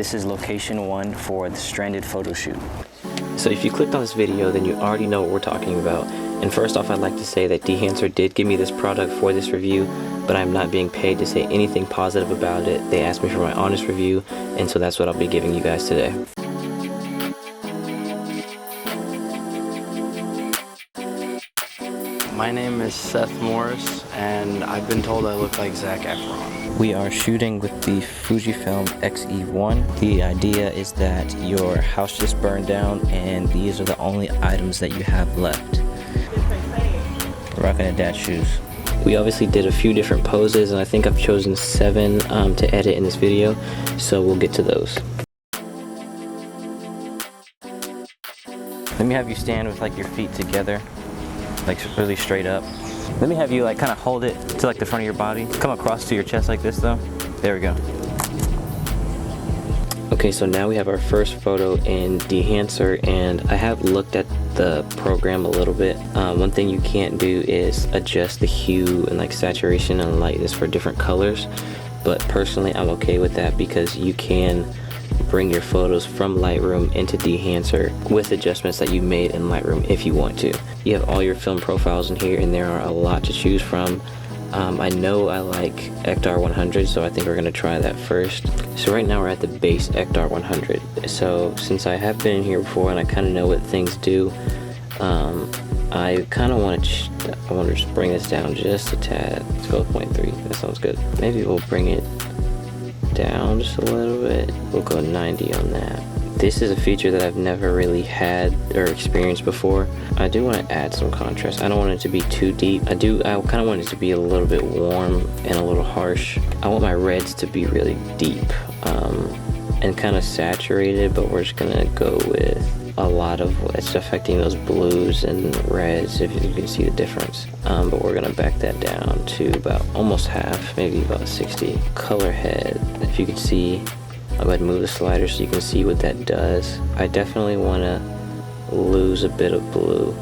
this is location 1 for the stranded photo shoot. So if you clicked on this video, then you already know what we're talking about. And first off, I'd like to say that Dehancer did give me this product for this review, but I'm not being paid to say anything positive about it. They asked me for my honest review, and so that's what I'll be giving you guys today. My name is Seth Morris, and I've been told I look like Zac Efron. We are shooting with the Fujifilm X-E1. The idea is that your house just burned down and these are the only items that you have left. Rocking a dad's shoes. We obviously did a few different poses, and I think I've chosen 7 to edit in this video, so we'll get to those. Let me have you stand with like your feet together, like really straight up. Let me have you like kind of hold it to like the front of your body. Come across to your chest like this though. There we go. Okay, so now we have our first photo in Dehancer, and I have looked at the program a little bit. One thing you can't do is adjust the hue and like saturation and lightness for different colors, but personally I'm okay with that because you can bring your photos from Lightroom into Dehancer with adjustments that you made in Lightroom if you want to. You have all your film profiles in here, and there are a lot to choose from. I know I like Ektar 100, so I think we're going to try that first. So right now we're at the base Ektar 100. So since I have been in here before and I kind of know what things do, I kind of want to just bring this down just a tad. Let's go with 0.3. That sounds good. Maybe we'll bring it down just a little bit. We'll go 90 on that. This is a feature that I've never really had or experienced before. I do want to add some contrast. I don't want it to be too deep. I kind of want it to be a little bit warm and a little harsh. I want my reds to be really deep and kind of saturated, but we're just gonna go with a lot of what's affecting those blues and reds, if you can see the difference. But we're gonna back that down to about almost half, maybe about 60. Color head, if you can see, I'll go ahead and move the slider so you can see what that does. I definitely want to lose a bit of blue.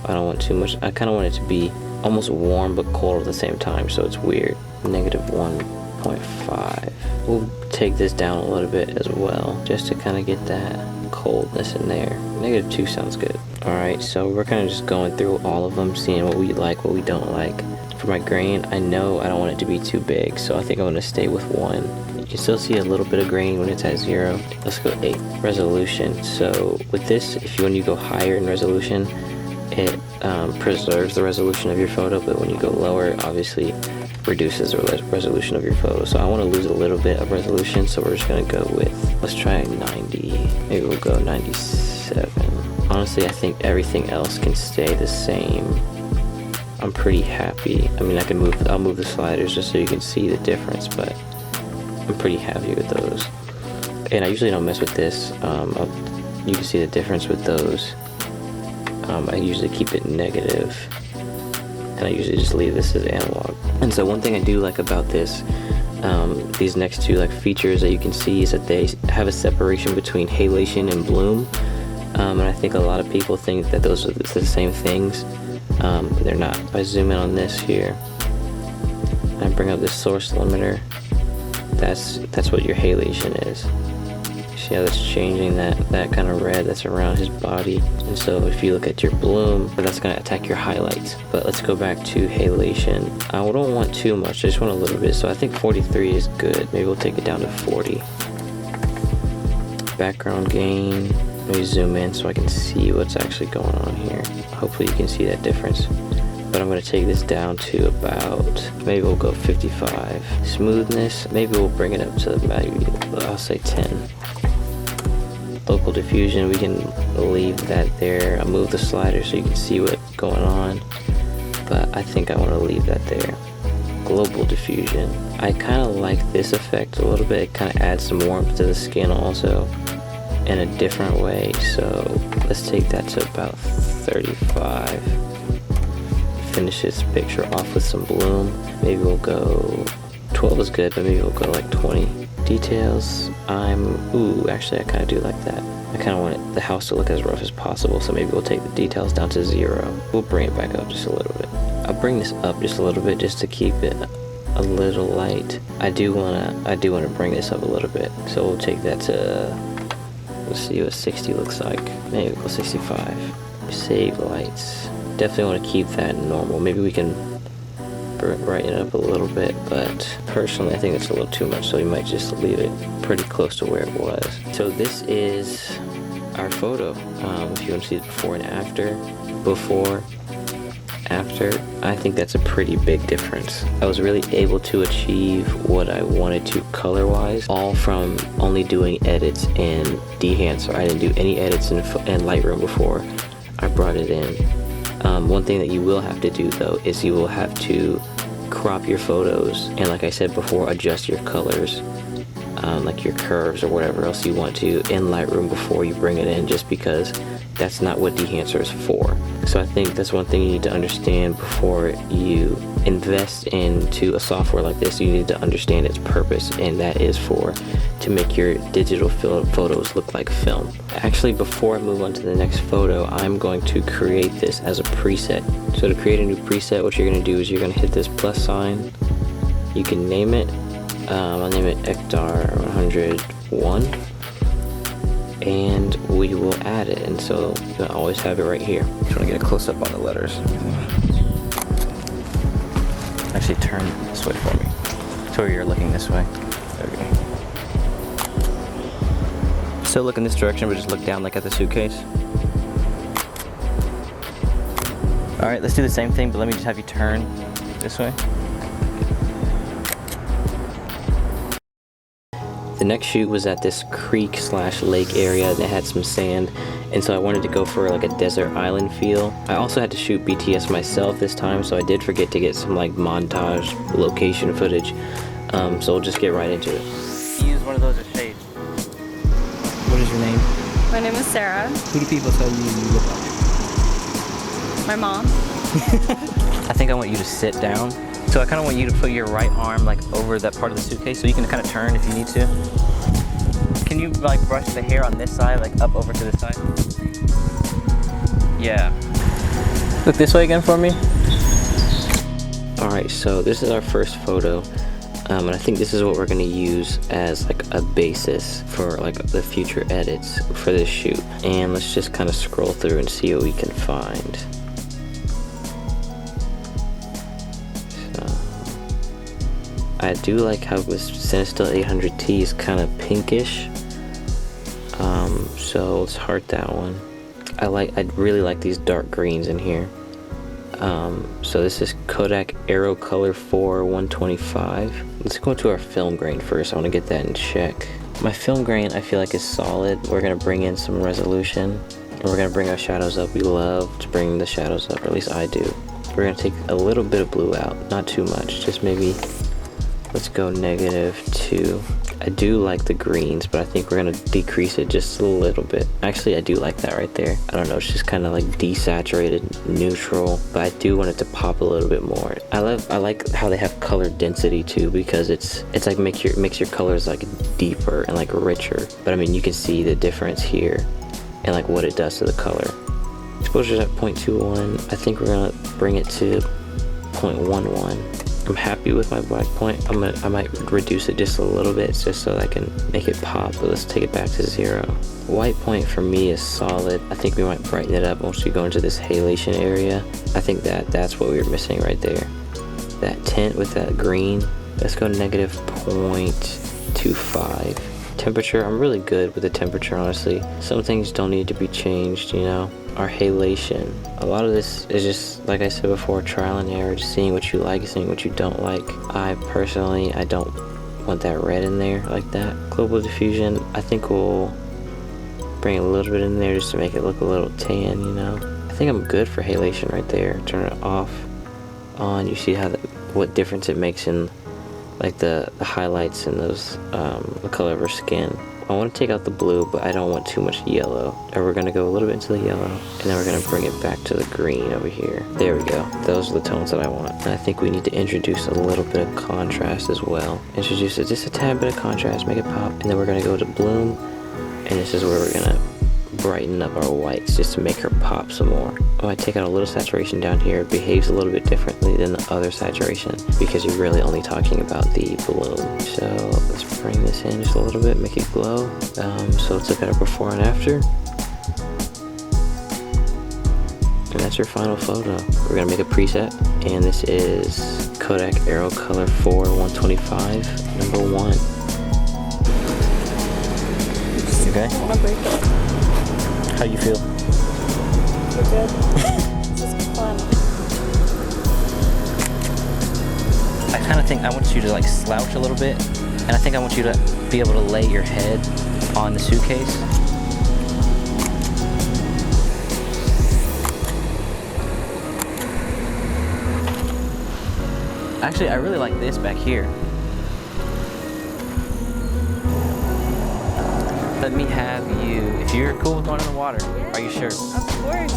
I don't want too much. I kind of want it to be almost warm but cold at the same time, so it's weird. Negative 1.5. We'll take this down a little bit as well, just to kind of get that coldness in there. Negative 2 sounds good. Alright, so we're kind of just going through all of them, seeing what we like, what we don't like. For my grain, I know I don't want it to be too big, so I think I'm going to stay with 1. You can still see a little bit of grain when it's at 0. Let's go 8. Resolution. So with this, when you go higher in resolution, it preserves the resolution of your photo, but when you go lower, obviously reduces the resolution of your photo. So I want to lose a little bit of resolution, so we're just going to go with, let's try 90. Maybe we'll go 97. Honestly, I think everything else can stay the same. I'm pretty happy. I mean, I'll move the sliders just so you can see the difference, but I'm pretty happy with those. And I usually don't mess with this. You can see the difference with those. I usually keep it negative, and I usually just leave this as analog. And so one thing I do like about this, these next two features that you can see, is that they have a separation between halation and bloom. And I think a lot of people think that those are the same things. They're not. If I zoom in on this here, and I bring up this source limiter, that's what your halation is. See how that's changing that kind of red that's around his body. And so if you look at your bloom, that's going to attack your highlights. But let's go back to halation. I don't want too much, I just want a little bit. So I think 43 is good. Maybe we'll take it down to 40. Background gain. Let me zoom in so I can see what's actually going on here. Hopefully you can see that difference. But I'm going to take this down to about, maybe we'll go 55. Smoothness, maybe we'll bring it up to maybe, I'll say 10. Local diffusion, we can leave that there. I'll move the slider so you can see what's going on, but I think I want to leave that there. Global diffusion, I kind of like this effect a little bit. It kind of adds some warmth to the skin also in a different way, so let's take that to about 35. Finish this picture off with some bloom. Maybe we'll go 12 is good, but maybe we'll go like 20. Details, actually I kind of do like that. I kind of want the house to look as rough as possible, so maybe we'll take the details down to 0. We'll bring it back up just a little bit. I'll bring this up just a little bit just to keep it a little light. I do wanna bring this up a little bit. So we'll take that to, let's see what 60 looks like. Maybe we'll go 65. Save lights. Definitely want to keep that normal. Maybe we can brighten it up a little bit, but personally I think it's a little too much, so we might just leave it pretty close to where it was. So this is our photo. If you want to see the before and after. Before, after, I think that's a pretty big difference. I was really able to achieve what I wanted to color-wise, all from only doing edits in Dehancer. I didn't do any edits in Lightroom before I brought it in. One thing that you will have to do though is you will have to crop your photos and, like I said before, adjust your colors, like your curves or whatever else you want to in Lightroom before you bring it in, just because that's not what Dehancer is for. So I think that's one thing you need to understand before you invest into a software like this. You need to understand its purpose, and that is to make your digital photos look like film. Actually, before I move on to the next photo, I'm going to create this as a preset. So to create a new preset, what you're going to do is you're going to hit this plus sign. You can name it. I'll name it Ectar 101. And we will add it, and so you'll always have it right here. Just want to get a close up on the letters. Actually, turn this way for me. So you're looking this way. Okay. Still look in this direction, but just look down like at the suitcase. All right, let's do the same thing, but let me just have you turn this way. The next shoot was at this creek/lake area that had some sand, and so I wanted to go for like a desert island feel. I also had to shoot BTS myself this time, so I did forget to get some like montage location footage. So we'll just get right into it. Use one of those as shade. What is your name? My name is Sarah. Who do people tell you look like? My mom. I think I want you to sit down. So I kind of want you to put your right arm like over that part of the suitcase, so you can kind of turn if you need to. Can you like brush the hair on this side, like up over to this side? Yeah. Look this way again for me. Alright, so this is our first photo, and I think this is what we're going to use as like a basis for like the future edits for this shoot. And let's just kind of scroll through and see what we can find. I do like how this Cinestill 800T is kind of pinkish, so let's heart that one. I really like these dark greens in here. So this is Kodak Aero Color 4 125. Let's go to our film grain first. I want to get that in check. My film grain I feel like is solid. We're going to bring in some resolution, and we're going to bring our shadows up. We love to bring the shadows up, or at least I do. We're going to take a little bit of blue out, not too much, just maybe. Let's go -2. I do like the greens, but I think we're gonna decrease it just a little bit. Actually, I do like that right there. I don't know, it's just kind of like desaturated, neutral, but I do want it to pop a little bit more. I like how they have color density too, because it's like makes your colors like deeper and like richer. But I mean, you can see the difference here and like what it does to the color. Exposure's at 0.21. I think we're gonna bring it to 0.11. I'm happy with my black point. I might reduce it just a little bit just so I can make it pop, but let's take it back to 0. White point for me is solid. I think we might brighten it up once we go into this halation area. I think that's what we were missing right there. That tint with that green. Let's go -0.25. Temperature, I'm really good with the temperature, honestly. Some things don't need to be changed, you know. Our halation, a lot of this is just, like I said before, trial and error, just seeing what you like, seeing what you don't like. I don't want that red in there like that. Global diffusion, I think we'll bring a little bit in there just to make it look a little tan, you know. I think I'm good for halation right there. Turn it off, on. You see what difference it makes in like the highlights and those the color of our skin. I want to take out the blue, but I don't want too much yellow. And we're going to go a little bit into the yellow, and then we're going to bring it back to the green over here. There we go. Those are the tones that I want. And I think we need to introduce a little bit of contrast as well. Introduce just a tad bit of contrast, make it pop, and then we're going to go to bloom, and this is where we're going to brighten up our whites just to make her pop some more. Oh, I take out a little saturation down here. It behaves a little bit differently than the other saturation because you're really only talking about the bloom. So let's bring this in just a little bit, make it glow. So let's look at a before and after. And that's your final photo. We're gonna make a preset, and this is Kodak Aero Color 4 125, number 1. Okay. How you feel? We're good. This is fun. I kind of think I want you to like slouch a little bit, and I think I want you to be able to lay your head on the suitcase. Actually, I really like this back here. Let me have you, if you're cool with going in the water, Yeah, are you sure? Of course.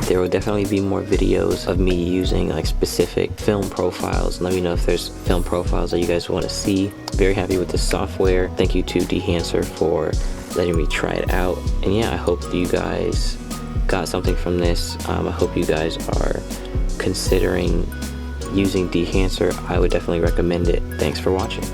There will definitely be more videos of me using like specific film profiles. Let me know if there's film profiles that you guys want to see. Very happy with the software. Thank you to Dehancer for letting me try it out. And yeah, I hope you guys got something from this. I hope you guys are considering using Dehancer. I would definitely recommend it. Thanks for watching.